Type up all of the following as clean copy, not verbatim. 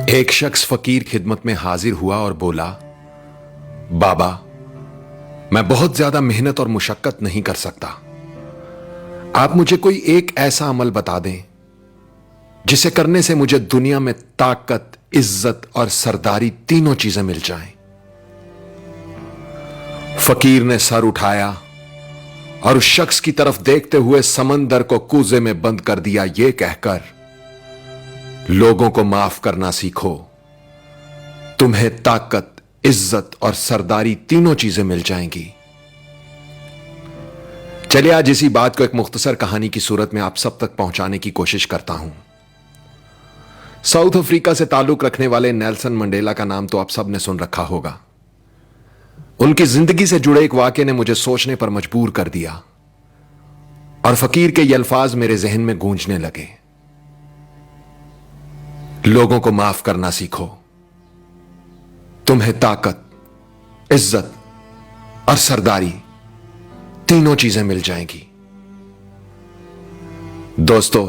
एक शख्स फकीर खिदमत में हाजिर हुआ और बोला, बाबा, मैं बहुत ज्यादा मेहनत और मुशक्कत नहीं कर सकता। आप मुझे कोई एक ऐसा अमल बता दें जिसे करने से मुझे दुनिया में ताकत, इज्जत और सरदारी तीनों चीजें मिल जाएं। फकीर ने सर उठाया और उस शख्स की तरफ देखते हुए समंदर को कूजे में बंद कर दिया, यह कहकर, लोगों को माफ करना सीखो, तुम्हें ताकत, इज्जत और सरदारी तीनों चीजें मिल जाएंगी। चलिए आज इसी बात को एक मुख्तसर कहानी की सूरत में आप सब तक पहुंचाने की कोशिश करता हूं। साउथ अफ्रीका से ताल्लुक रखने वाले नेल्सन मंडेला का नाम तो आप सब ने सुन रखा होगा। उनकी जिंदगी से जुड़े एक वाकये ने मुझे सोचने पर मजबूर कर दिया और फकीर के ये अल्फाज मेरे जहन में गूंजने लगे। लोगों को माफ करना सीखो, तुम्हें ताकत, इज्जत और सरदारी तीनों चीजें मिल जाएंगी। दोस्तों,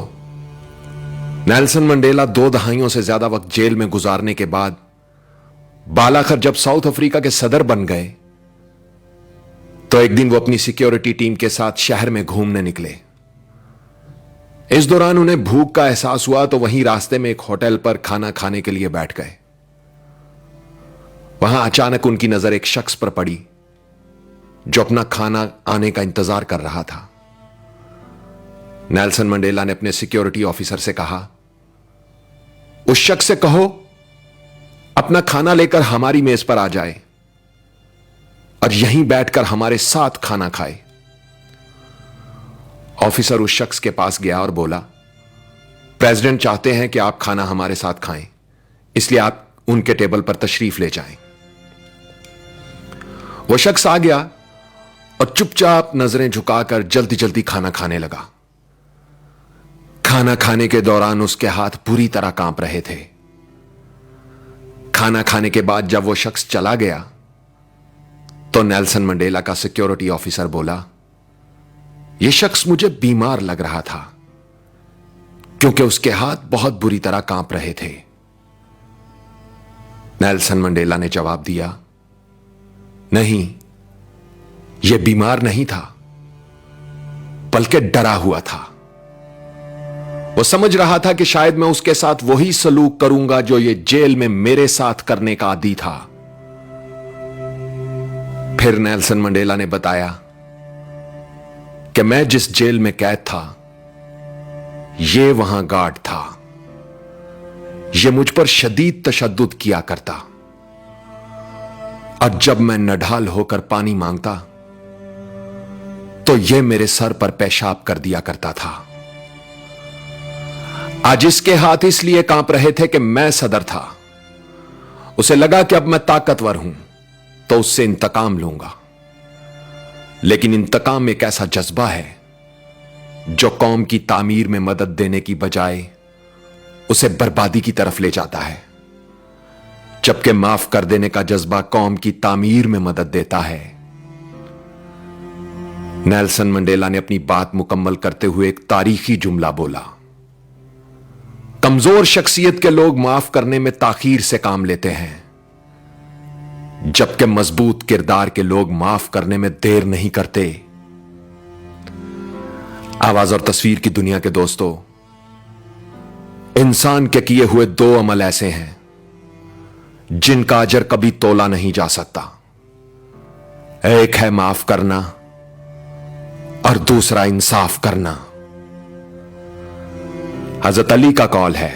नेल्सन मंडेला 2 दहाइयों से ज्यादा वक्त जेल में गुजारने के बाद बालाखर जब साउथ अफ्रीका के सदर बन गए तो एक दिन वो अपनी सिक्योरिटी टीम के साथ शहर में घूमने निकले। इस दौरान उन्हें भूख का एहसास हुआ तो वहीं रास्ते में एक होटल पर खाना खाने के लिए बैठ गए। वहां अचानक उनकी नजर एक शख्स पर पड़ी जो अपना खाना आने का इंतजार कर रहा था। नेल्सन मंडेला ने अपने सिक्योरिटी ऑफिसर से कहा, उस शख्स से कहो अपना खाना लेकर हमारी मेज पर आ जाए और यहीं बैठकर हमारे साथ खाना खाए। ऑफिसर उस शख्स के पास गया और बोला, प्रेसिडेंट चाहते हैं कि आप खाना हमारे साथ खाएं, इसलिए आप उनके टेबल पर तशरीफ ले जाएं। वो शख्स आ गया और चुपचाप नजरें झुकाकर जल्दी जल्दी खाना खाने लगा। खाना खाने के दौरान उसके हाथ पूरी तरह कांप रहे थे। खाना खाने के बाद जब वो शख्स चला गया तो नेल्सन मंडेला का सिक्योरिटी ऑफिसर बोला, यह शख्स मुझे बीमार लग रहा था क्योंकि उसके हाथ बहुत बुरी तरह कांप रहे थे। नेल्सन मंडेला ने जवाब दिया, नहीं, यह बीमार नहीं था बल्कि डरा हुआ था। वो समझ रहा था कि शायद मैं उसके साथ वही सलूक करूंगा जो ये जेल में मेरे साथ करने का आदी था। फिर नेल्सन मंडेला ने बताया कि मैं जिस जेल में कैद था ये वहां गार्ड था। ये मुझ पर शदीद तशद्दुद किया करता और जब मैं नढाल होकर पानी मांगता तो ये मेरे सर पर पेशाब कर दिया करता था। आज इसके हाथ इसलिए कांप रहे थे कि मैं सदर था। उसे लगा कि अब मैं ताकतवर हूं तो उससे इंतकाम लूंगा, लेकिन इंतकाम एक ऐसा जज्बा है जो कौम की तामीर में मदद देने की बजाय उसे बर्बादी की तरफ ले जाता है, जबकि माफ कर देने का जज्बा कौम की तामीर में मदद देता है। नेल्सन मंडेला ने अपनी बात मुकम्मल करते हुए एक तारीखी जुमला बोला, कमजोर शख्सियत के लोग माफ करने में ताखीर से काम लेते हैं, जबकि मजबूत किरदार के लोग माफ करने में देर नहीं करते। आवाज और तस्वीर की दुनिया के दोस्तों, इंसान के किए हुए 2 अमल ऐसे हैं जिनका अजर कभी तोला नहीं जा सकता। एक है माफ करना और दूसरा इंसाफ करना। हजरत अली का कौल है,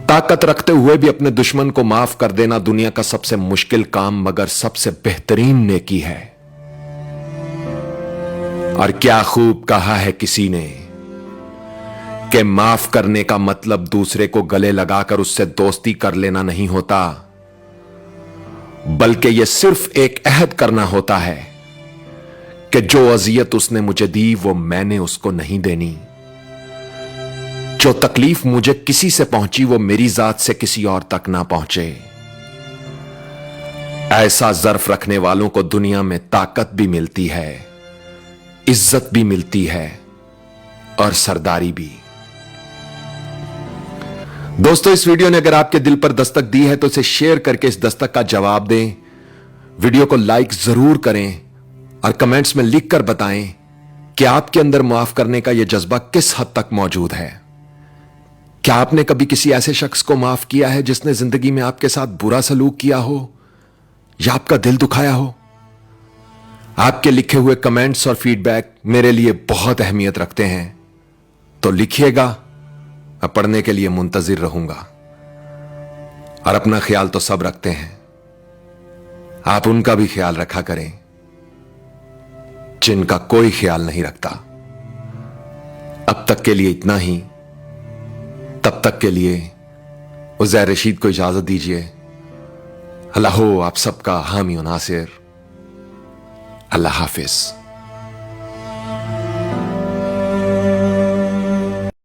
ताकत रखते हुए भी अपने दुश्मन को माफ कर देना दुनिया का सबसे मुश्किल काम मगर सबसे बेहतरीन नेकी है। और क्या खूब कहा है किसी ने कि माफ करने का मतलब दूसरे को गले लगाकर उससे दोस्ती कर लेना नहीं होता, बल्कि यह सिर्फ एक अहद करना होता है कि जो अजियत उसने मुझे दी वो मैंने उसको नहीं देनी। जो तकलीफ मुझे किसी से पहुंची वो मेरी जात से किसी और तक ना पहुंचे। ऐसा ज़र्फ रखने वालों को दुनिया में ताकत भी मिलती है, इज्जत भी मिलती है और सरदारी भी। दोस्तों, इस वीडियो ने अगर आपके दिल पर दस्तक दी है तो इसे शेयर करके इस दस्तक का जवाब दें। वीडियो को लाइक जरूर करें और कमेंट्स में लिखकर बताएं कि आपके अंदर माफ करने का यह जज्बा किस हद तक मौजूद है। क्या आपने कभी किसी ऐसे शख्स को माफ किया है जिसने जिंदगी में आपके साथ बुरा सलूक किया हो या आपका दिल दुखाया हो? आपके लिखे हुए कमेंट्स और फीडबैक मेरे लिए बहुत अहमियत रखते हैं, तो लिखिएगा, मैं पढ़ने के लिए मुंतजिर रहूंगा। और अपना ख्याल तो सब रखते हैं, आप उनका भी ख्याल रखा करें जिनका कोई ख्याल नहीं रखता। अब तक के लिए इतना ही। तब तक के लिए उज़ैर रशीद को इजाजत दीजिए। अल्लाह हो आप सबका हामी और नासिर। अल्लाह हाफिज।